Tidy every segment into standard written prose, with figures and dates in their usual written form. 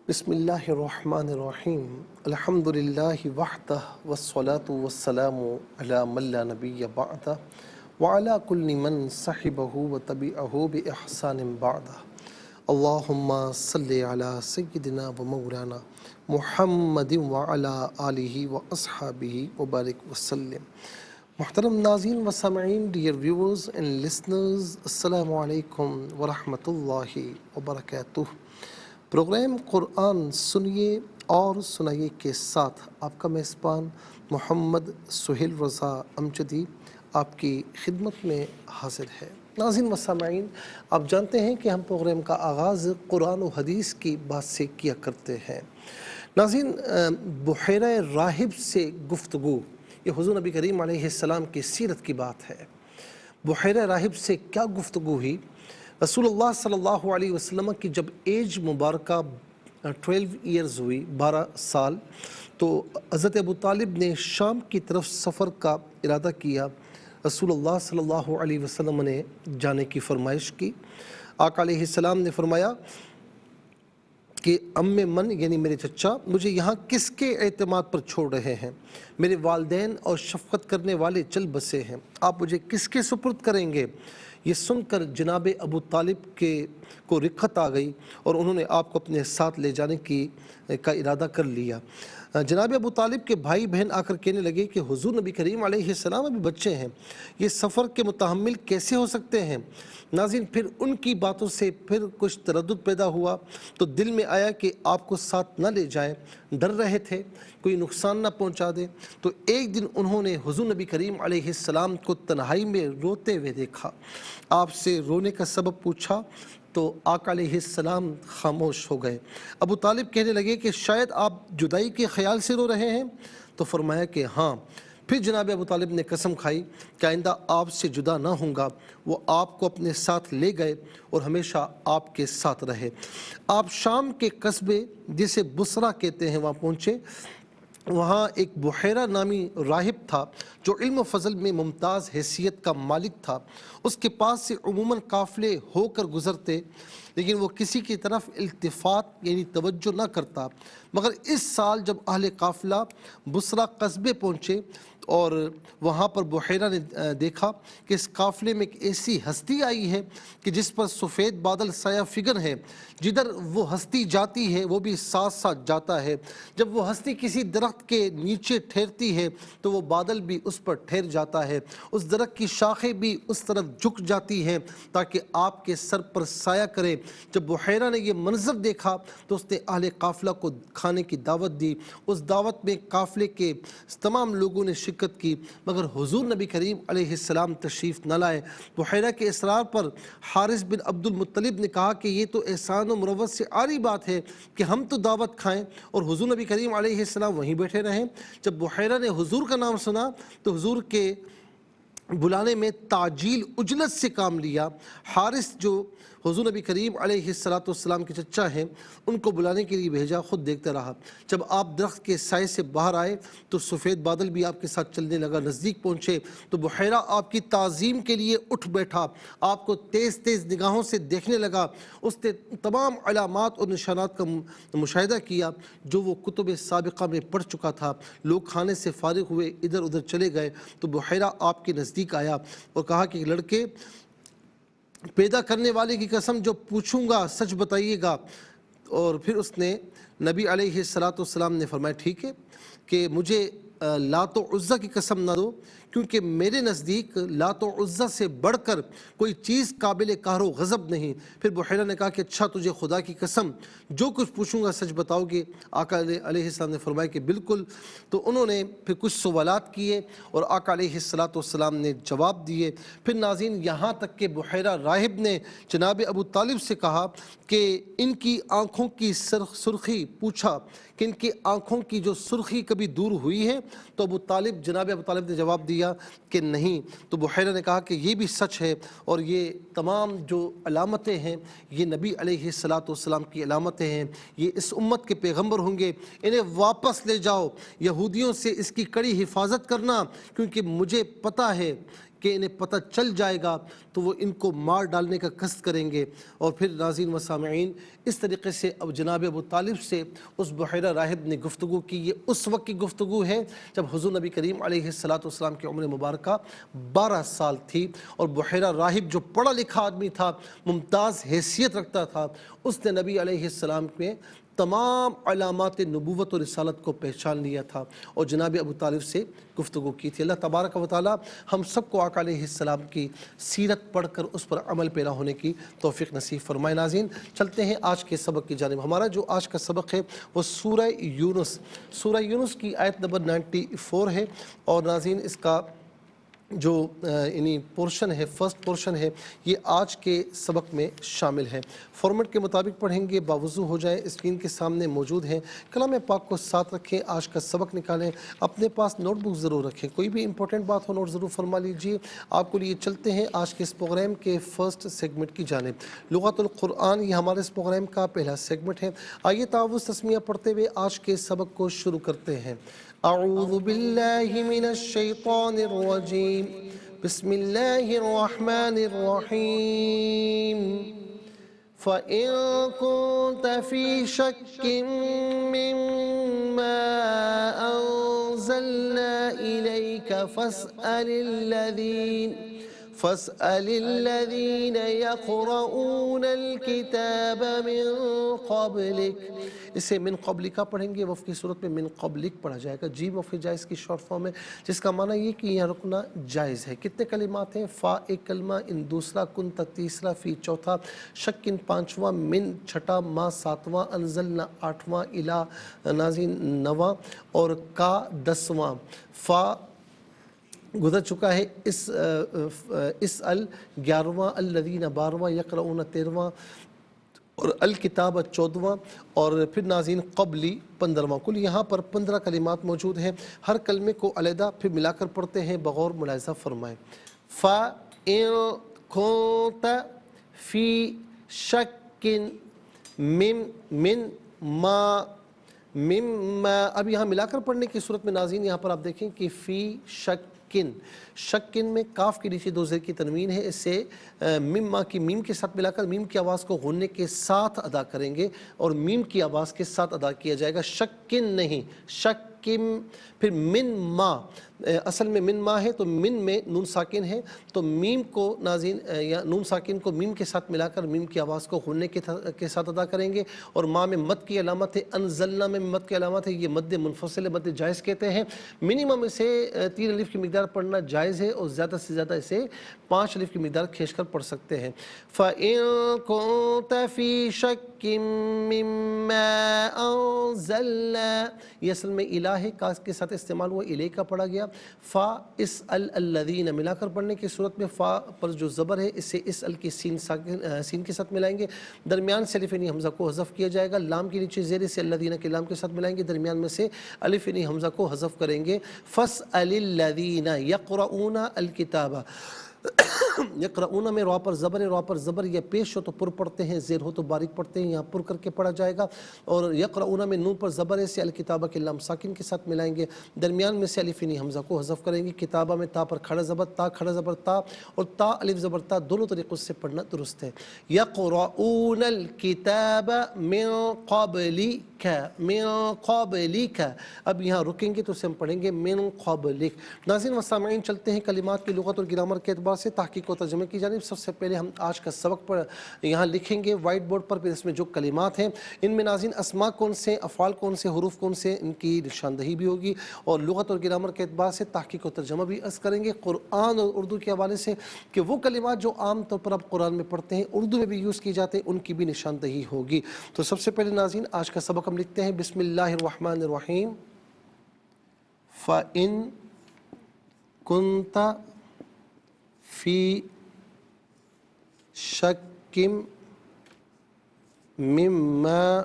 بسم اللہ الرحمن الرحیم الحمد للہ وحدہ والصلاة والسلام علی من لا نبی بعدہ وعلی کل من صحبہ وتبعہ بإحسان بعدہ اللہم صلی علی سیدنا و مولانا محمد وعلی آلہ واصحابہ وبارک وسلم۔ محترم ناظرین و سامعین، ڈیئر ویورز اینڈ لسنرز، السلام علیکم ورحمۃ اللہ وبرکاتہ۔ پروگرام قرآن سنیے اور سنائیے کے ساتھ آپ کا میزبان محمد سہیل رضا امجدی آپ کی خدمت میں حاضر ہے۔ ناظرین و سامعین، آپ جانتے ہیں کہ ہم پروگرام کا آغاز قرآن و حدیث کی بات سے کیا کرتے ہیں۔ ناظرین، بحیرہ راہب سے گفتگو، یہ حضور نبی کریم علیہ السلام کی سیرت کی بات ہے۔ بحیرہ راہب سے کیا گفتگو ہوئی؟ رسول اللہ صلی اللہ علیہ وسلم کی جب ایج مبارکہ 12 ایئرز ہوئی، 12 سال، تو حضرت ابو طالب نے شام کی طرف سفر کا ارادہ کیا۔ رسول اللہ صلی اللہ علیہ وسلم نے جانے کی فرمائش کی۔ آقا علیہ السلام نے فرمایا کہ من یعنی میرے چچا مجھے یہاں کس کے اعتماد پر چھوڑ رہے ہیں؟ میرے والدین اور شفقت کرنے والے چل بسے ہیں، آپ مجھے کس کے سپرد کریں گے؟ یہ سن کر جناب ابو طالب کو رقت آ گئی اور انہوں نے آپ کو اپنے ساتھ لے جانے کا ارادہ کر لیا۔ جناب ابو طالب کے بھائی بہن آ کر کہنے لگے کہ حضور نبی کریم علیہ السلام ابھی بچے ہیں، یہ سفر کے متحمل کیسے ہو سکتے ہیں؟ ناظرین، پھر ان کی باتوں سے پھر کچھ تردد پیدا ہوا تو دل میں آیا کہ آپ کو ساتھ نہ لے جائیں، ڈر رہے تھے کوئی نقصان نہ پہنچا دے۔ تو ایک دن انہوں نے حضور نبی کریم علیہ السلام کو تنہائی میں روتے ہوئے دیکھا۔ آپ سے رونے کا سبب پوچھا تو آقا علیہ السلام خاموش ہو گئے۔ ابو طالب کہنے لگے کہ شاید آپ جدائی کے خیال سے رو رہے ہیں؟ تو فرمایا کہ ہاں۔ پھر جناب ابو طالب نے قسم کھائی کہ آئندہ آپ سے جدا نہ ہوں گا۔ وہ آپ کو اپنے ساتھ لے گئے اور ہمیشہ آپ کے ساتھ رہے۔ آپ شام کے قصبے جسے بصرہ کہتے ہیں وہاں پہنچے۔ وہاں ایک بحیرہ نامی راہب تھا جو علم و فضل میں ممتاز حیثیت کا مالک تھا۔ اس کے پاس سے عموماً قافلے ہو کر گزرتے، لیکن وہ کسی کی طرف التفات یعنی توجہ نہ کرتا۔ مگر اس سال جب اہل قافلہ بصرہ قصبے پہنچے اور وہاں پر بحیرہ نے دیکھا کہ اس قافلے میں ایک ایسی ہستی آئی ہے کہ جس پر سفید بادل سایہ فگن ہے، جدھر وہ ہستی جاتی ہے وہ بھی ساتھ ساتھ جاتا ہے۔ جب وہ ہستی کسی درخت کے نیچے ٹھہرتی ہے تو وہ بادل بھی اس پر ٹھہر جاتا ہے، اس درخت کی شاخیں بھی اس طرف جھک جاتی ہیں تاکہ آپ کے سر پر سایہ کرے۔ جب بحیرہ نے یہ منظر دیکھا تو اس نے اہل قافلہ کو کھانے کی دعوت دی۔ اس دعوت میں قافلے کے تمام لوگوں نے شرکت کی، مگر حضور نبی کریم علیہ السلام تشریف نہ لائے۔ بحیرہ کے اصرار پر حارث بن عبد المطلب نے کہا کہ یہ تو احسان و مروت سے عاری بات ہے کہ ہم تو دعوت کھائیں اور حضور نبی کریم علیہ السلام وہیں بیٹھے رہیں۔ جب بحیرہ نے حضور کا نام سنا تو حضور کے بلانے میں تعجیل عجلت سے کام لیا۔ حارث جو حضور نبی کریم علیہ السلام کے چچا ہیں، ان کو بلانے کے لیے بھیجا، خود دیکھتا رہا۔ جب آپ درخت کے سائے سے باہر آئے تو سفید بادل بھی آپ کے ساتھ چلنے لگا۔ نزدیک پہنچے تو بحیرہ آپ کی تعظیم کے لیے اٹھ بیٹھا، آپ کو تیز تیز نگاہوں سے دیکھنے لگا۔ اس نے تمام علامات اور نشانات کا مشاہدہ کیا جو وہ کتب سابقہ میں پڑھ چکا تھا۔ لوگ کھانے سے فارغ ہوئے ادھر ادھر چلے گئے تو بحیرہ آپ کے نزدیک آیا اور کہا کہ لڑکے، پیدا کرنے والے کی قسم جو پوچھوں گا سچ بتائیے گا۔ اور پھر اس نے نبی علیہ السلام نے فرمایا ٹھیک ہے کہ مجھے لات و عزیٰ کی قسم نہ دو، کیونکہ میرے نزدیک لات و عزیٰ سے بڑھ کر کوئی چیز قابل قہر و غضب نہیں۔ پھر بحیرہ نے کہا کہ اچھا تجھے خدا کی قسم جو کچھ پوچھوں گا سچ بتاؤ گے؟ آقا علیہ السلام نے فرمایا کہ بالکل۔ تو انہوں نے پھر کچھ سوالات کیے اور آقا علیہ السلام نے جواب دیے۔ پھر ناظرین، یہاں تک کہ بحیرہ راہب نے جناب ابو طالب سے کہا کہ ان کی آنکھوں کی سرخی، پوچھا کہ ان کی آنکھوں کی جو سرخی کبھی دور ہوئی ہے؟ تو جناب ابو طالب نے جواب دیا کہ نہیں۔ تو بحیرہ نے کہا کہ یہ بھی سچ ہے اور یہ تمام جو علامتیں ہیں یہ نبی علیہ السلام کی علامتیں ہیں، یہ اس امت کے پیغمبر ہوں گے، انہیں واپس لے جاؤ، یہودیوں سے اس کی کڑی حفاظت کرنا، کیونکہ مجھے پتہ ہے کہ انہیں پتہ چل جائے گا تو وہ ان کو مار ڈالنے کا قصد کریں گے۔ اور پھر ناظرین و سامعین، اس طریقے سے اب جناب ابو طالب سے اس بحیرہ راہب نے گفتگو کی۔ یہ اس وقت کی گفتگو ہے جب حضور نبی کریم علیہ السلام کی عمر مبارکہ 12 سال تھی، اور بحیرہ راہب جو پڑھا لکھا آدمی تھا، ممتاز حیثیت رکھتا تھا، اس نے نبی علیہ السلام میں تمام علامات نبوت و رسالت کو پہچان لیا تھا اور جناب ابو طالب سے گفتگو کی تھی۔ اللہ تبارک و تعالی ہم سب کو آقا علیہ السلام کی سیرت پڑھ کر اس پر عمل پیرا ہونے کی توفیق نصیب فرمائے۔ ناظرین، چلتے ہیں آج کے سبق کی جانب۔ ہمارا جو آج کا سبق ہے وہ سورہ یونس کی آیت نمبر 94 ہے، اور ناظرین اس کا جو پورشن ہے، فرسٹ پورشن ہے، یہ آج کے سبق میں شامل ہے۔ فارمیٹ کے مطابق پڑھیں گے، باوضو ہو جائے، اسکرین کے سامنے موجود ہیں۔ کلام پاک کو ساتھ رکھیں، آج کا سبق نکالیں، اپنے پاس نوٹ بک ضرور رکھیں، کوئی بھی امپورٹنٹ بات ہو نوٹ ضرور فرما لیجیے۔ آپ کو لیے چلتے ہیں آج کے اس پروگرام کے فرسٹ سیگمنٹ کی جانب۔ لغت القرآن یہ ہمارے اس پروگرام کا پہلا سیگمنٹ ہے۔ آئیے تعوذ تسمیہ پڑھتے ہوئے آج کے سبق کو شروع کرتے ہیں۔ اعوذ باللہ من الشیطان الرجیم، بسم اللہ الرحمن الرحیم۔ فَإِن كُنتَ فِي شَكٍّ مِّمَّا أَنزَلْنَا إِلَيْكَ فَاسْأَلِ الَّذِينَ يَقْرَؤُونَ الْكِتَابَ مِن قَبْلِكَ۔ اسے من قبلک پڑھیں گے، وف کی صورت میں من قبلک پڑھا جائے گا، جیم وف جائز کی شارٹ فارم ہے، جس کا معنی یہ کہ یہاں رکنا جائز ہے۔ کتنے کلمات ہیں؟ فا ایک کلمہ، ان دوسرا، کنت تیسرا، فی چوتھا، شکن پانچواں، من چھٹا، ما ساتواں، انزلنا آٹھواں، الہ ناظرین نواں، اور کا 10واں، فا گزر چکا ہے، اس ال 11واں، الذین 12واں، یقرؤون 13واں، اور الکتاب 14واں، اور پھر ناظرین قبلی 15واں۔ کل یہاں پر 15 کلمات موجود ہیں۔ ہر کلمے کو علیحدہ پھر ملا کر پڑھتے ہیں، بغور ملاحظہ فرمائیں۔ فَإِن كُنتَ فِي شَكٍّ مما، اب یہاں ملا کر پڑھنے کی صورت میں ناظرین یہاں پر آپ دیکھیں کہ فی شکن میں کاف کے نیچے 2 زیر کی تنوین ہے، اسے مما کی میم کے ساتھ ملا کر میم کی آواز کو غنّے کے ساتھ ادا کریں گے اور میم کی آواز کے ساتھ ادا کیا جائے گا، شکن نہیں، شکم۔ پھر من ما، اصل میں من ما ہے تو من میں نون ساکن ہے، تو میم کو ناظرین یا نون ساکن کو میم کے ساتھ ملا کر میم کی آواز کو غنّے کے ساتھ ادا کریں گے، اور ما میں مد کی علامت ہے، انزلنا میں مد کی علامت ہے، یہ مد منفصل مد جائز کہتے ہیں۔ منیمم اسے 3 الف کی مقدار پڑھنا جائز ہے، اور زیادہ سے زیادہ اسے 5 الف کی مقدار کھینچ کر پڑھ سکتے ہیں۔ فَإِن كُنتَ فِي شَكٍّ مِّمَّا أَنزَلْنَا، یہ اصل میں الہ ہے، کاف کے ساتھ استعمال ہوا، الہ کا پڑھا گیا۔ فا اس الذین ملا کر پڑھنے کی صورت میں فا پر جو زبر ہے اسے اس ال کی سین کے ساتھ ملائیں گے، درمیان سے الف حمزہ کو حذف کیا جائے گا، لام کے نیچے زیر سے الذین کے لام کے ساتھ ملائیں گے، درمیان میں سے الف حمزہ کو حذف کریں گے۔ فَاسْأَلِ الَّذِينَ يَقْرَؤُونَ الْكِتَابَ، یقرؤون میں را پر زبر ہے، را پر زبر یہ پیش ہو تو پر پڑھتے ہیں، زیر ہو تو باریک پڑھتے ہیں، یہاں پر کر کے پڑھا جائے گا۔ اور یقرؤون میں نون پر زبر ہے، سے الکتابہ کے لام ساکن کے ساتھ ملائیں گے، درمیان میں سے الف حمزہ کو حذف کریں گے۔ کتابہ میں تا پر کھڑا زبر تا، کھڑا زبر تا، اور تا الف زبر تا، دونوں طریقوں سے پڑھنا درست ہے۔ یقرؤون الکتاب من قبلک، من قبلک، اب یہاں رکیں گے تو اسے ہم پڑھیں گے من قبلک۔ ناظرین و سامعین، چلتے ہیں کلمات کی لغت اور گرامر کے اعتبار سے تحقیق و ترجمے کی جانب۔ سب سے پہلے ہم آج کا سبق پر یہاں لکھیں گے وائٹ بورڈ پر، پھر اس میں جو کلمات ہیں ان میں ناظرین اسماء کون سے، افعال کون سے، حروف کون سے، ان کی نشاندہی بھی ہوگی، اور لغت اور گرامر کے اعتبار سے تحقیق و ترجمہ بھی عرض کریں گے قرآن اور اردو کے حوالے سے، کہ وہ کلمات جو عام طور پر آپ قرآن میں پڑھتے ہیں اردو میں بھی یوز کی جاتے ہیں ان کی بھی نشاندہی ہوگی۔ تو سب سے پہلے ناظرین آج کا سبق ہم لکھتے ہیں، بسم اللہ الرحمن الرحیم۔ فَإِن كُنتَ فی شک مما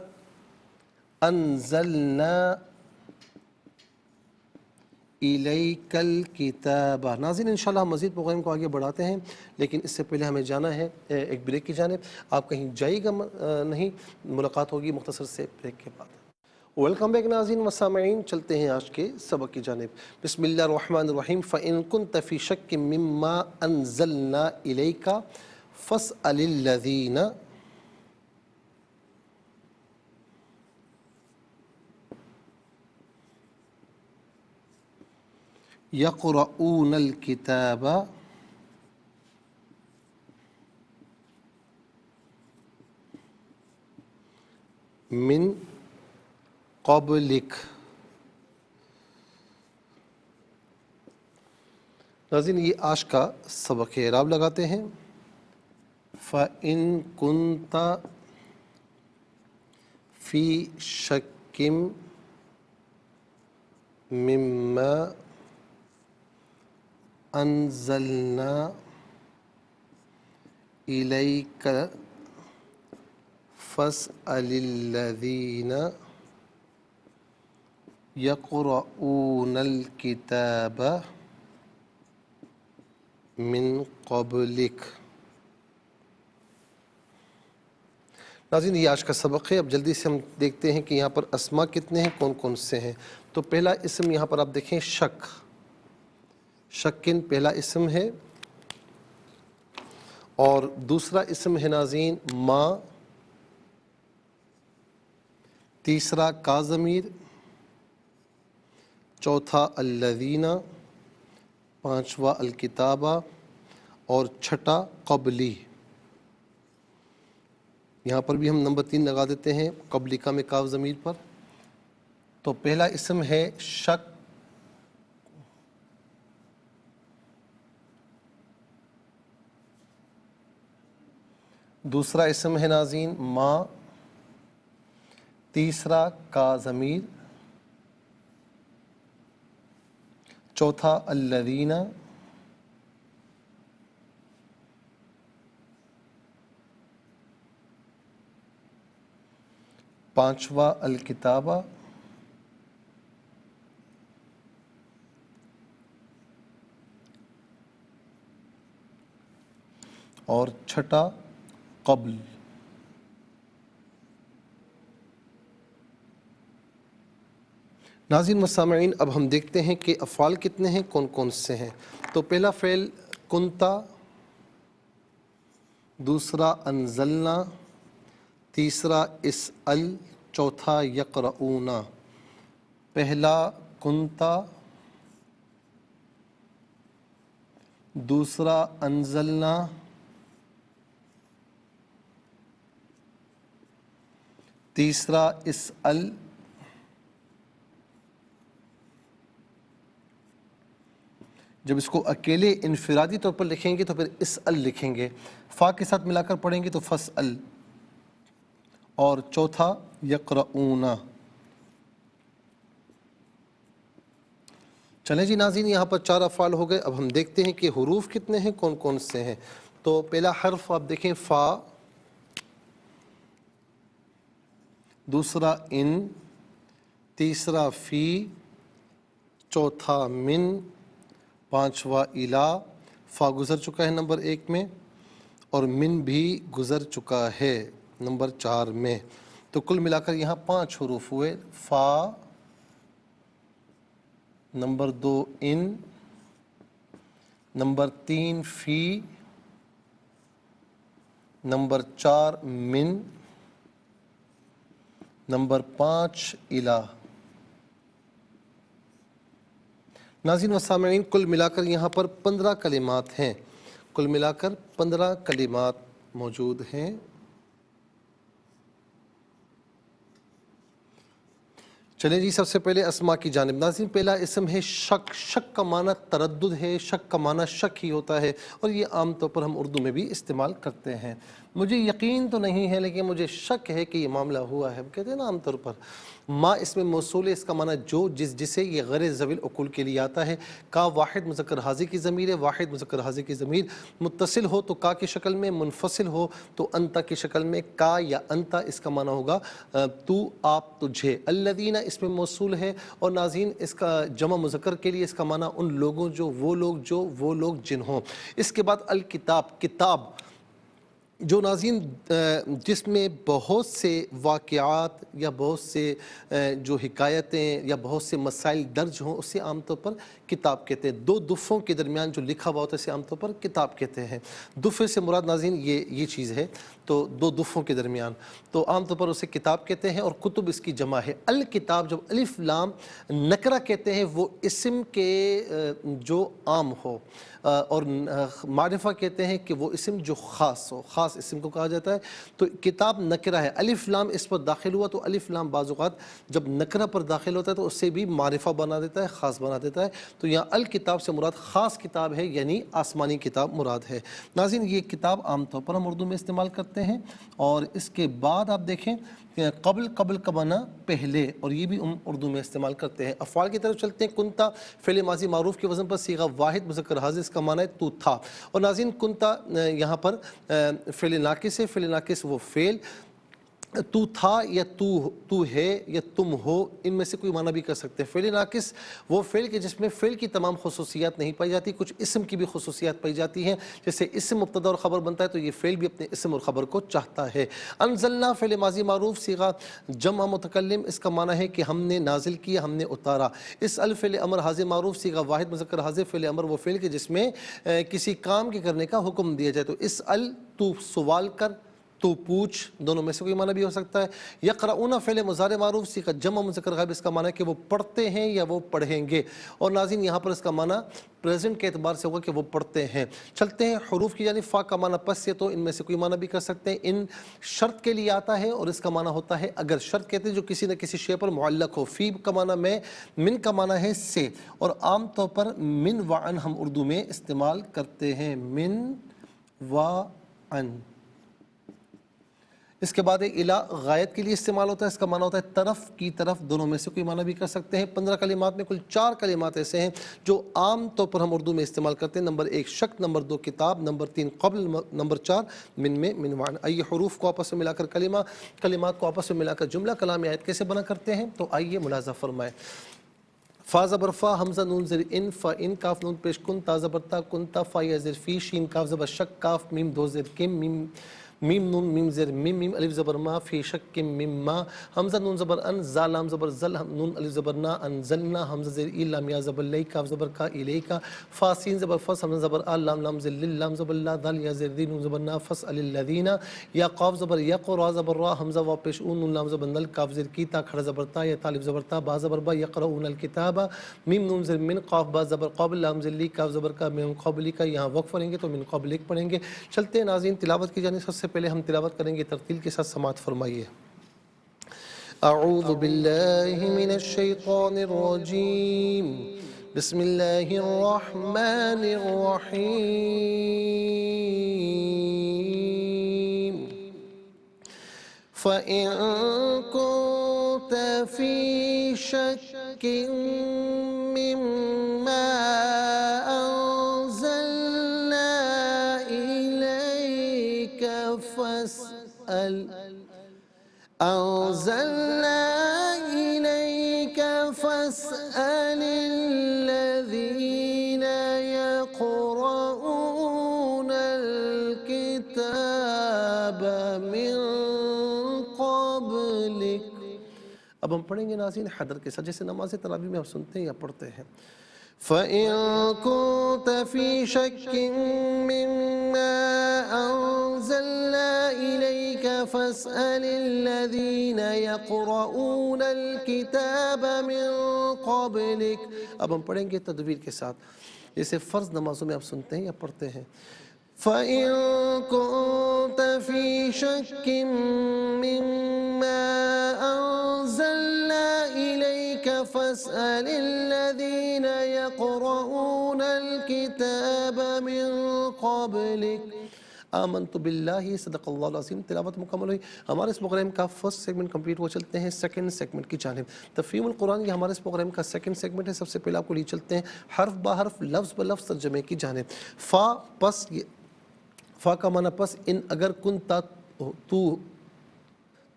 انزلنا الیک الکتاب۔ ناظرین انشاءاللہ ہم مزید پروگرام کو آگے بڑھاتے ہیں، لیکن اس سے پہلے ہمیں جانا ہے ایک بریک کی جانب۔ آپ کہیں جائیے گا نہیں، ملاقات ہوگی مختصر سے بریک کے بعد۔ ویلکم بیک ناظرین و سامعین، چلتے ہیں آج کے سبق کی جانب۔ بسم اللہ الرحمن الرحیم۔ فَإِن كُنْتَ فِي شَكٍّ مِّمَّا أَنزَلْنَا إِلَيْكَ فَاسْأَلِ الَّذِينَ يَقْرَؤُونَ الْكِتَابَ من قبلک۔ ناظرین یہ آج کا سبق ہے، اعراب لگاتے ہیں۔ فَإِن كُنْتَ فِي شَكٍّ مِّمَّا أَنزَلْنَا إِلَيْكَ فَاسْأَلِ الَّذِينَ يَقْرَؤُونَ الْكِتَابَ من قبلک۔ ناظرین یہ آج کا سبق ہے۔ اب جلدی سے ہم دیکھتے ہیں کہ یہاں پر اسما کتنے ہیں، کون کون سے ہیں۔ تو پہلا اسم یہاں پر آپ دیکھیں شک، شکن پہلا اسم ہے، اور دوسرا اسم ہے ناظرین ما، تیسرا کا ضمیر، چوتھا الذین، پانچواں الکتابہ، اور چھٹا قبلی۔ یہاں پر بھی ہم نمبر 3 لگا دیتے ہیں قبلیکا میں کاف ضمیر پر۔ تو پہلا اسم ہے شک، دوسرا اسم ہے ناظرین ما، تیسرا کا ضمیر، چوتھا الذین، پانچواں الکتابہ، اور چھٹا قبل۔ ناظرین و سامعین اب ہم دیکھتے ہیں کہ افعال کتنے ہیں، کون کون سے ہیں۔ تو پہلا فعل کنتا، دوسرا انزلنا، تیسرا اسأل، چوتھا یقرؤون۔ پہلا کنتا، دوسرا انزلنا، تیسرا اسأل، جب اس کو اکیلے انفرادی طور پر لکھیں گے تو پھر اسأل لکھیں گے، فا کے ساتھ ملا کر پڑھیں گے تو فسأل، اور چوتھا یقرؤون۔ چلیں جی ناظرین یہاں پر 4 افعال ہو گئے۔ اب ہم دیکھتے ہیں کہ حروف کتنے ہیں، کون کون سے ہیں۔ تو پہلا حرف آپ دیکھیں فا، دوسرا ان، تیسرا فی، چوتھا من، پانچواں الا، فا گزر چکا ہے نمبر 1 میں، اور من بھی گزر چکا ہے نمبر 4 میں۔ تو کل ملا کر یہاں 5 حروف ہوئے، فا، نمبر 2 ان، نمبر 3 فی، نمبر 4 من، نمبر 5 الا۔ ناظرین و سامعین کل ملا کر یہاں پر 15 کلمات ہیں، کل ملا کر 15 کلمات موجود ہیں۔ چلیں جی سب سے پہلے اسما کی جانب۔ ناظرین پہلا اسم ہے شک، شک کا معنی تردد ہے، شک کا معنی شک ہی ہوتا ہے، اور یہ عام طور پر ہم اردو میں بھی استعمال کرتے ہیں۔ مجھے یقین تو نہیں ہے لیکن مجھے شک ہے کہ یہ معاملہ ہوا ہے، کہتے ہیں نا عام طور پر۔ ما اس میں موصول ہے، اس کا معنی جو، جسے، یہ غیر ذوی العقول کے لیے آتا ہے۔ کا واحد مذکر حاضر کی ضمیر ہے، واحد مذکر حاضر کی ضمیر متصل ہو تو کا کی شکل میں، منفصل ہو تو انتا کی شکل میں، کا یا انتا اس کا معنی ہوگا تو، آپ، تجھے۔ الذین اس میں موصول ہے، اور ناظرین اس کا جمع مذکر کے لیے اس کا معنی ان لوگوں جو وہ لوگ جن ہوں۔ اس کے بعد الکتاب، کتاب، جو ناظرین جس میں بہت سے واقعات یا بہت سے جو حکایتیں یا بہت سے مسائل درج ہوں، اسے عام طور پر کتاب کہتے ہیں۔ دو دفوں کے درمیان جو لکھا ہوا ہوتا ہے اسے عام طور پر کتاب کہتے ہیں۔ دفے سے مراد ناظرین یہ چیز ہے، تو دو دفوں کے درمیان تو عام طور پر اسے کتاب کہتے ہیں، اور کتب اس کی جمع ہے۔ الکتاب جب الف لام نکرہ کہتے ہیں وہ اسم کے جو عام ہو، اور معرفہ کہتے ہیں کہ وہ اسم جو خاص ہو، خاص اسم کو کہا جاتا ہے۔ تو کتاب نکرہ ہے، الف لام اس پر داخل ہوا تو الف لام بعض اوقات جب نکرہ پر داخل ہوتا ہے تو اس سے بھی معرفہ بنا دیتا ہے، خاص بنا دیتا ہے۔ تو یہاں الکتاب سے مراد خاص کتاب ہے، یعنی آسمانی کتاب مراد ہے۔ ناظرین یہ کتاب عام طور پر ہم اردو میں استعمال کرتے ہیں، اور اس کے بعد آپ دیکھیں قبل کا معنی پہلے، اور یہ بھی ہم اردو میں استعمال کرتے ہیں۔ افعال کی طرف چلتے ہیں۔ کنتا فعل ماضی معروف کے وزن پر صیغہ واحد مذکر حاضر، اس کا معنی ہے تو تھا۔ اور ناظرین کنتا یہاں پر فعل ناقص ہے، فعل ناقص وہ فعل تو تھا یا تو ہے یا تم ہو، ان میں سے کوئی معنی بھی کر سکتے ہیں۔ فعل ناقص وہ فعل کے جس میں فعل کی تمام خصوصیات نہیں پائی جاتی، کچھ اسم کی بھی خصوصیات پائی جاتی ہیں، جیسے اسم مبتدا اور خبر بنتا ہے تو یہ فعل بھی اپنے اسم اور خبر کو چاہتا ہے۔ انزلنا فعل ماضی معروف صیغہ جمع متکلم، اس کا معنی ہے کہ ہم نے نازل کیا، ہم نے اتارا۔ اس فعل امر حاضر معروف صیغہ واحد مذکر حاضر، فعل امر وہ فعل کے جس میں کسی کام کے کرنے کا حکم دیا جائے، تو اس تو سوال کر، تو پوچھ، دونوں میں سے کوئی معنی بھی ہو سکتا ہے۔ یقرؤون فعل مضارع معروف صیغہ جمع مذکر غائب، اس کا معنی ہے کہ وہ پڑھتے ہیں یا وہ پڑھیں گے، اور ناظرین یہاں پر اس کا معنی پریزنٹ کے اعتبار سے ہوگا کہ وہ پڑھتے ہیں۔ چلتے ہیں حروف کی یعنی فا کا معنی پس سے، تو ان میں سے کوئی معنی بھی کر سکتے ہیں۔ ان شرط کے لیے آتا ہے اور اس کا معنی ہوتا ہے اگر، شرط کہتے ہیں جو کسی نہ کسی شے پر معلق ہو۔ فی کا معنی میں، من کا معنی ہے سے، اور عام طور پر من و عن ہم اردو میں استعمال کرتے ہیں، من و عن۔ اس کے بعد الا غایت کے لیے استعمال ہوتا ہے، اس کا معنی ہوتا ہے طرف کی طرف، دونوں میں سے کوئی معنی بھی کر سکتے ہیں۔ 15 کلمات میں کل 4 کلمات ایسے ہیں جو عام طور پر ہم اردو میں استعمال کرتے ہیں۔ نمبر 1 شک، نمبر 2 کتاب، نمبر 3 قبل، نمبر 4 من میں من وعن۔ آئیے حروف کو آپس میں ملا کر کلمات کو آپس میں ملا کر جملہ کلامی آیت کیسے بنا کرتے ہیں، تو آئیے ملاحظہ فرمائیں۔ فا زبر فا، حمزہ نون زیر ان، فا ان، کاف نون پیش کن، تا زبر تا کنتا، فا یا زیر فی، شین کاف زبر شک، کاف میم دو زیر کم، میم نون میم زیر میم، میم الف زبر ما، فی شک میم ما، حمزہ نون زبر ان، زا لام زبر زل، نون الف زبر نا، انزلنا، حمزہ زیر ای، لام یا زبر لی، کاف زبر کا الیکا، فا سین زبر فس، حمزہ زبر آ، لام زیر لل، لام زبر لا، دال یا زیر دی، نون زبر نا، فس الذین، یا قاف زبر یق، را زبر را، حمزہ وا پیش اون، نون لام زبر نل، کاف زیر کی، تا کھڑا زبر تا، یا تالف زبر تا، با زبر با، یقرؤون الکتاب، میم نون زیر من، قاف با زبر قبل، لام زیر لی، کاف زبر کا، من قبلی کا، یہاں وقف پڑھیں گے تو من قبلک پڑھیں گے۔ چلتے ہیں ناظرین تلاوت کی جانب، سب سے پہلے ہم تلاوت کریں گے، ترتیل کے ساتھ سماعت فرمائیے۔ اعوذ باللہ من الشیطان الرجیم، بسم اللہ الرحمن الرحیم۔ فَإِن كُنتَ فِي شَكٍّ مِّمَّا أَنزَلْنَا إِلَيْكَ فَاسْأَلِ الَّذِينَ يَقْرَؤُونَ الْكِتَابَ مِن قَبْلِكَ۔ اب ہم پڑھیں گے ناظرین حدر کے ساتھ، جیسے نماز تراویح میں ہم سنتے ہیں یا پڑھتے ہیں۔ فَإِن كُنتَ فِي شَكٍّ مِّمَّا أَنزَلْنَا إِلَيْكَ فَاسْأَلِ الَّذِينَ يَقْرَؤُونَ الْكِتَابَ مِن قَبْلِكَ۔ اب ہم پڑھیں گے تدویر کے ساتھ، جیسے فرض نمازوں میں آپ سنتے ہیں یا پڑھتے ہیں۔ فَإِن كُنتَ فِي شَكٍّ مِّمَّا أَنزَلْنَا إِلَيْكَ فَاسْأَلِ الَّذِينَ يَقْرَؤُونَ الْكِتَابَ مِن قَبْلِكَ۔ آمنت باللہ، صدق اللہ العظیم۔ تلاوت مکمل ہوئی۔ ہمارے اس پروگرام کا فرسٹ سیگمنٹ کمپلیٹ ہو، چلتے ہیں سیکنڈ سیگمنٹ کی جانب۔ تفہیم القرآن یہ ہمارے اس پروگرام کا سیکنڈ سیگمنٹ ہے۔ سب سے پہلے آپ کو لیے چلتے ہیں حرف با حرف، لفظ بلفظ ترجمے کی جانب۔ فا پس، فا کا معنی پس، ان اگر، کنتا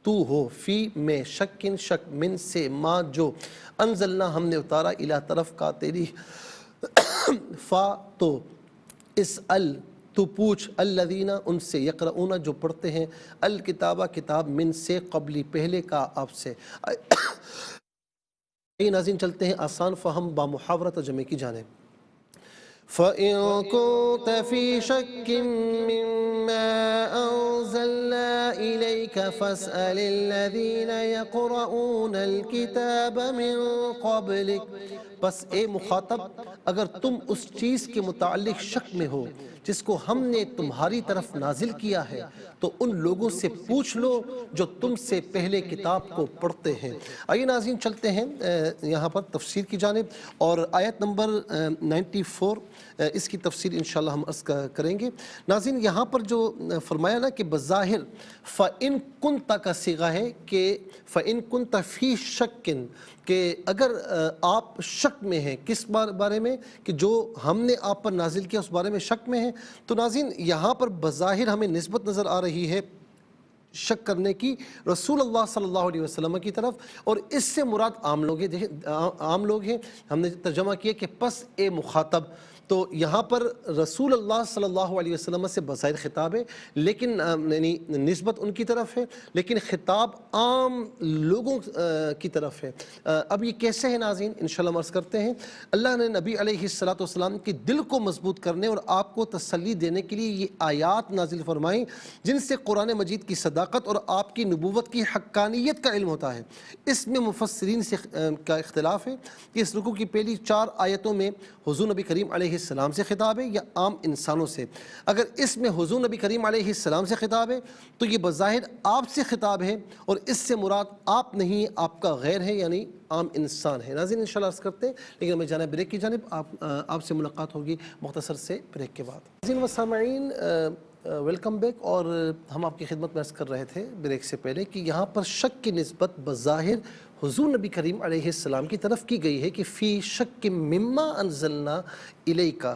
تو ہو، فی میں، شکن شک، من سے، ما جو، انزلنا ہم نے اتارا، الہ طرف کا تیری، فا تو، اسأل تو پوچھ الذین ان سے یقرؤون جو پڑھتے ہیں الکتابہ کتاب من سے قبلی پہلے کا آپ سے ناظرین چلتے ہیں آسان فہم با محاورہ ترجمے کی جانب فَإِن كُنْتَ فِي شَكٍّ مِّمَّا أَنزَلْنَا إِلَيْكَ فَاسْأَلِ الَّذِينَ يَقْرَؤُونَ الْكِتَابَ مِن قَبْلِكَ بس اے مخاطب اگر تم اس چیز کے متعلق شک میں ہو جس کو ہم نے تمہاری طرف نازل کیا ہے تو ان لوگوں سے پوچھ لو جو تم سے پہلے کتاب کو پڑھتے ہیں۔ آئیے ناظرین چلتے ہیں یہاں پر تفسیر کی جانب اور آیت نمبر 94 اس کی تفسیر انشاءاللہ ہم عرض کریں گے۔ ناظرین یہاں پر جو فرمایا نا کہ بظاہر فَإِن كُنْتَ کا صیغہ ہے کہ فَإِن كُنْتَ فِي شَكٍ کہ اگر آپ شک میں ہیں کس بارے میں کہ جو ہم نے آپ پر نازل کیا اس بارے میں شک میں ہیں تو ناظرین یہاں پر بظاہر ہمیں نسبت نظر آ رہی ہے شک کرنے کی رسول اللہ صلی اللہ علیہ وسلم کی طرف اور اس سے مراد عام لوگ ہیں عام لوگ ہیں ہم نے ترجمہ کیا کہ پس اے مخاطب تو یہاں پر رسول اللہ صلی اللہ علیہ وسلم سے بظاہر خطاب ہے لیکن یعنی نسبت ان کی طرف ہے لیکن خطاب عام لوگوں کی طرف ہے۔ اب یہ کیسے ہے ناظرین انشاءاللہ ہم عرض کرتے ہیں اللہ نے نبی علیہ السلام کے دل کو مضبوط کرنے اور آپ کو تسلی دینے کے لیے یہ آیات نازل فرمائیں جن سے قرآن مجید کی صداقت اور آپ کی نبوت کی حقانیت کا علم ہوتا ہے۔ اس میں مفسرین سے کا اختلاف ہے کہ اس رکوع کی پہلی 4 آیتوں میں حضور نبی کریم علیہ السلام سے خطاب ہے یا عام انسانوں سے۔ اگر اس میں حضور نبی کریم علیہ السلام سے خطاب ہے تو یہ بظاہر آپ سے خطاب ہے اور اس سے مراد آپ نہیں آپ کا غیر ہے یعنی عام انسان ہے۔ ناظرین انشاءاللہ عرض کرتے ہیں لیکن ہمیں جانا بریک کی جانب آپ سے ملاقات ہوگی مختصر سے بریک کے بعد۔ ناظرین و سامعین ویلکم بیک اور ہم آپ کی خدمت میں عرض کر رہے تھے بریک سے پہلے کہ یہاں پر شک کی نسبت بظاہر حضور نبی کریم علیہ السلام کی طرف کی گئی ہے کہ فی شک مما انزلنا الیک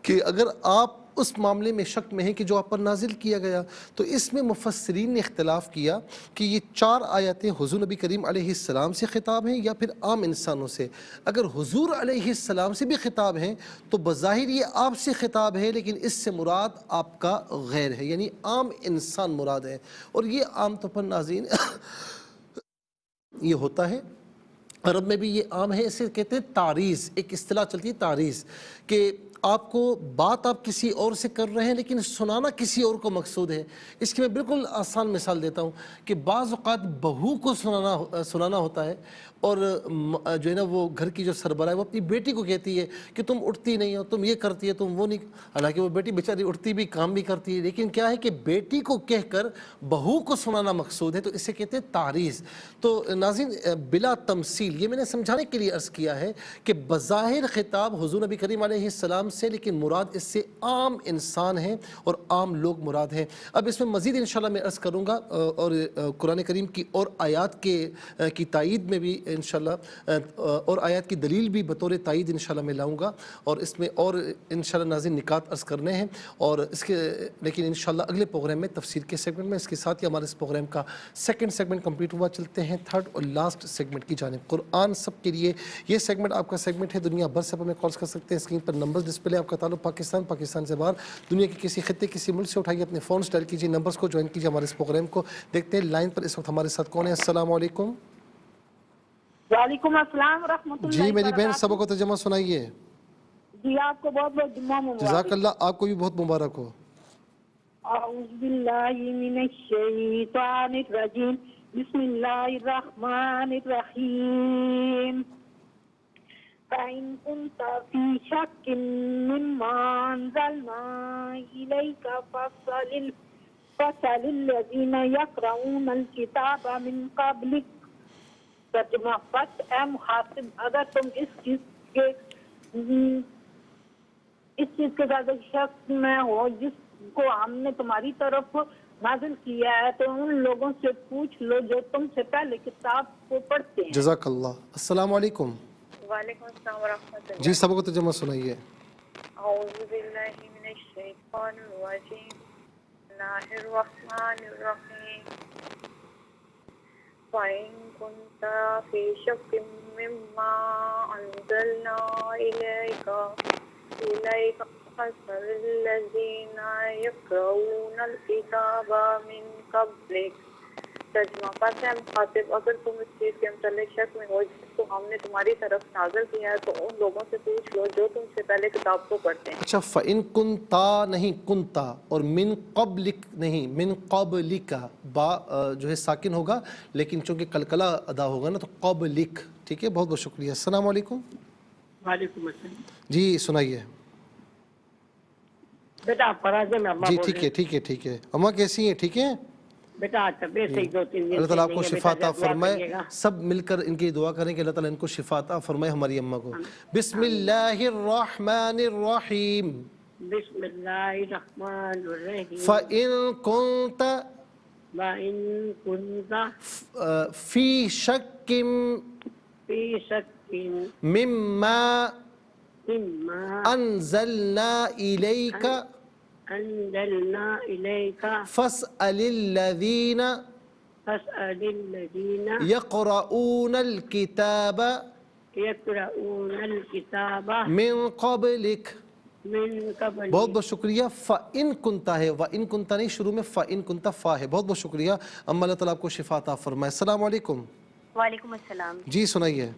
کہ اگر آپ اس معاملے میں شک میں ہیں کہ جو آپ پر نازل کیا گیا تو اس میں مفسرین نے اختلاف کیا کہ یہ 4 آیتیں حضور نبی کریم علیہ السلام سے خطاب ہیں یا پھر عام انسانوں سے۔ اگر حضور علیہ السلام سے بھی خطاب ہیں تو بظاہر یہ آپ سے خطاب ہے لیکن اس سے مراد آپ کا غیر ہے یعنی عام انسان مراد ہے اور یہ عام طور پر ناظرین یہ ہوتا ہے عرب میں بھی یہ عام ہے اسے کہتے ہیں تعریض ایک اصطلاح چلتی ہے تعریض کہ آپ کو بات آپ کسی اور سے کر رہے ہیں لیکن سنانا کسی اور کو مقصود ہے۔ اس کی میں بالکل آسان مثال دیتا ہوں کہ بعض اوقات بہو کو سنانا ہوتا ہے اور جو ہے نا وہ گھر کی جو سربراہ ہے وہ اپنی بیٹی کو کہتی ہے کہ تم اٹھتی نہیں ہو تم یہ کرتی ہے تم وہ نہیں حالانکہ وہ بیٹی بیچاری اٹھتی بھی کام بھی کرتی ہے لیکن کیا ہے کہ بیٹی کو کہہ کر بہو کو سنانا مقصود ہے تو اسے کہتے ہیں تعریض۔ تو ناظرین بلا تمثیل یہ میں نے سمجھانے کے لیے عرض کیا ہے کہ بظاہر خطاب حضور نبی کریم علیہ السلام سے لیکن مراد اس سے عام انسان ہیں اور عام لوگ مراد ہیں۔ اب اس میں مزید انشاءاللہ میں عرض کروں گا اور قرآن کریم کی اور آیات کی تائید میں بھی انشاءاللہ اور آیات کی دلیل بھی بطور تائید انشاءاللہ میں لاؤں گا اور اس میں اور انشاءاللہ ناظرین نکات عرض کرنے ہیں اور اس کے لیکن انشاءاللہ اگلے پروگرام میں تفسیر کے سیگمنٹ میں اس کے ساتھ ہی ہمارے اس پروگرام کا سیکنڈ سیگمنٹ کمپلیٹ ہوا۔ چلتے ہیں تھرڈ اور لاسٹ سیگمنٹ کی جانب قرآن سب کے لیے۔ یہ سیگمنٹ آپ کا سیگمنٹ ہے دنیا بھر سے ہمیں کالز کر سکتے ہیں اسکرین پر نمبرز ڈسپلے آپ کا تعلق پاکستان سے باہر دنیا کے کسی خطے کسی ملک سے اٹھائیے اپنے فونز ڈائل کیجیے نمبرز کو جوائن کیجیے ہمارے اس پروگرام کو۔ دیکھتے ہیں لائن پر اس وقت ہمارے ساتھ کون ہے۔ السلام علیکم۔ وعلیکم السلام ورحمۃ جی اللہ میری بہن وبرکاتہ۔ سبق و ترجمہ سنائیے۔ جی آپ کو بہت بہت جمعہ جزاک مبارک۔ اللہ آپ کو بھی بہت مبارک ہو۔ اعوذ باللہ من الشیطان الرجیم بسم اللہ الرحمن الرحیم فَإِن كُنْتَ فِي شَكٍّ مِّمَّا أَنزَلْنَا إِلَيْكَ فَاسْأَلِ الَّذِينَ يَقْرَؤُونَ الْكِتَابَ مِن قَبْلِكَ۔ ترجمہ بس اے مخاطب اگر تم اس چیز کے زیادہ شک میں ہو جس کو ہم نے تمہاری طرف نازل کیا ہے تو ان لوگوں سے پوچھ لو جو تم سے پہلے کتاب کو پڑھتے ہیں۔ جزاک اللہ۔ السلام علیکم۔ وعلیکم السلام ورحمۃ جی اللہ۔ سبق و ترجمہ سنائیے۔ اعوذ باللہ من الشیطان الرجیم بسم اللہ الرحمن الرحیم فَإِن كُنْتَ فِي شَكٍّ مِّمَّا أَنزَلْنَا إِلَيْكَ فاسأل الذين يقرؤون الكتاب من قبلك. ترجمہ پس ہے مخاطب اگر تم اس چیز کے متعلق شک میں ہو جس کو ہم نے تمہاری طرف نازل کیا ہے تو ان لوگوں سے پوچھ لو جو تم سے پہلے کتاب کو پڑھتے ہیں. اچھا فَإِن كُنْتَا نہیں کنتا اور من قبلک نہیں من قبلک با جو ہے ساکن ہوگا لیکن چونکہ کلکلا ادا ہوگا نا تو قبلک. ٹھیک ہے بہت بہت شکریہ. السلام علیکم. وعلیکم السلام. جی سنائیے. بیٹا فراز میں اماں جی بول ٹھیک رہی ہے ٹھیک ہے ٹھیک ہے. اماں کیسی ہیں؟ ٹھیک ہیں. بیٹا طبیعت سے 2-3 دن اللہ تعالیٰ آپ کو سے شفا عطا دعا فرمائے. کریے گا. سب مل کر ان کی دعا کریں کہ اللہ تعالیٰ ان کو شفا عطا فرمائے ہماری اماں کو. بسم اللہ الرحمن الرحیم. بسم اللہ الرحمن الرحیم. فَإِن كُنْتَ وَإِن كُنْتَ فِي شَكٍّ فِي شَكٍّ مِمَّا مِمَّا أَنزَلْنَا إِلَيْكَ أَنزَلْنَا إِلَيْكَ فَاسْأَلِ الَّذِينَ فَاسْأَلِ الَّذِينَ يَقْرَؤُونَ الْكِتَابَ يَقْرَؤُونَ الْكِتَابَ مِنْ قَبْلِكَ. مِنْ قَبْلِكَ. بہت بہت شکریہ. فَإِن كُنْتَ ہے وَإِن كُنْتَ نہیں شروع میں فَإِن كُنْتَ فا ہے. بہت بہت شکریہ. اما اللہ تعالیٰ آپ کو شفا عطا فرمائے. السلام علیکم. وعلیکم السلام. جی سنائیے.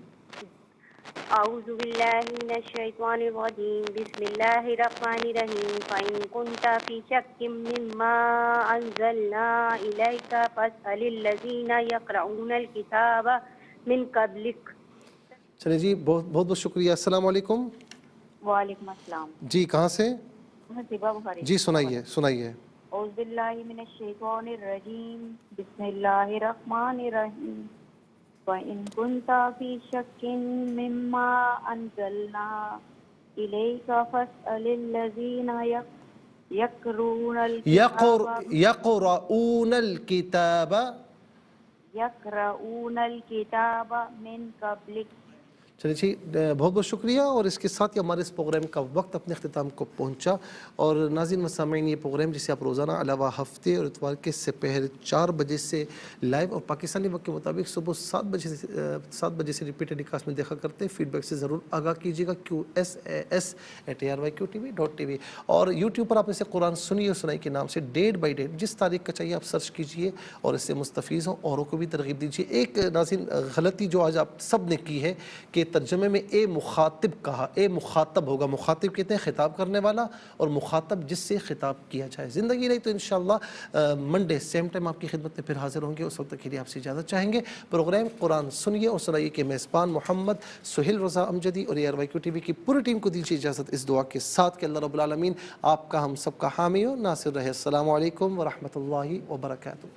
اعوذ باللہ من الشیطان الرجیم. بسم اللہ الرحمن الرحیم. فَإِن كُنْتَ فِي شَكٍّ مِّمَّا أَنزَلْنَا إِلَيْكَ فَاسْأَلِ الَّذِينَ يَقْرَؤُونَ الْكِتَابَ مِنْ قَبْلِكَ. چلیں جی بہت بہت شکریہ. السلام علیکم. وعلیکم السلام. جی کہاں سے؟ حسیبہ بخاری. جی سنائیے سنائیے. اعوذ باللہ من الشیطان الرجیم. بسم اللہ الرحمن الرحیم. وَإِن كُنْتَ فِي شَكٍّ مِّمَّا أَنزَلْنَا إِلَيْكَ فَاسْأَلِ الَّذِينَ يَقْرُؤُونَ الْكِتَابَ مِنْ قَبْلِكَ. چلیے جی بہت بہت شکریہ. اور اس کے ساتھ ہی ہمارے اس پروگرام کا وقت اپنے اختتام کو پہنچا. اور ناظرین و سامعین یہ پروگرام جسے آپ روزانہ علاوہ ہفتے اور اتوار کے سپہر 4 بجے سے لائیو اور پاکستانی وقت کے مطابق صبح 7 بجے سے ریپیٹڈ کاسٹ میں دیکھا کرتے ہیں. فیڈ بیک سے ضرور آگاہ کیجیے گا. QSAS@ARYQTV.tv. اور یوٹیوب پر آپ اسے قرآن سنیے اور سنائی کے نام سے ڈیٹ بائی ڈیٹ جس تاریخ کا چاہیے آپ سرچ کیجیے اور اس سے مستفیض ہوں. اوروں کو بھی ترغیب دیجیے. ایک ناظرین غلطی جو آج آپ سب نے کی ہے کہ ترجمے میں اے مخاطب کہا. اے مخاطب ہوگا. مخاطب کہتے ہیں خطاب کرنے والا اور مخاطب جس سے خطاب کیا جائے. زندگی رہی تو انشاءاللہ منڈے سیم ٹائم آپ کی خدمت میں پھر حاضر ہوں گے. اس وقت کے لیے آپ سے اجازت چاہیں گے. پروگرام قرآن سنیے اور سنائیے کے میزبان محمد سہیل رضا امجدی اور ARYQTV کی پوری ٹیم کو دیجیے اجازت اس دعا کے ساتھ کہ اللہ رب العالمین آپ کا ہم سب کا حامی ہو ناصر رہے. السلام علیکم ورحمۃ اللہ وبرکاتہ.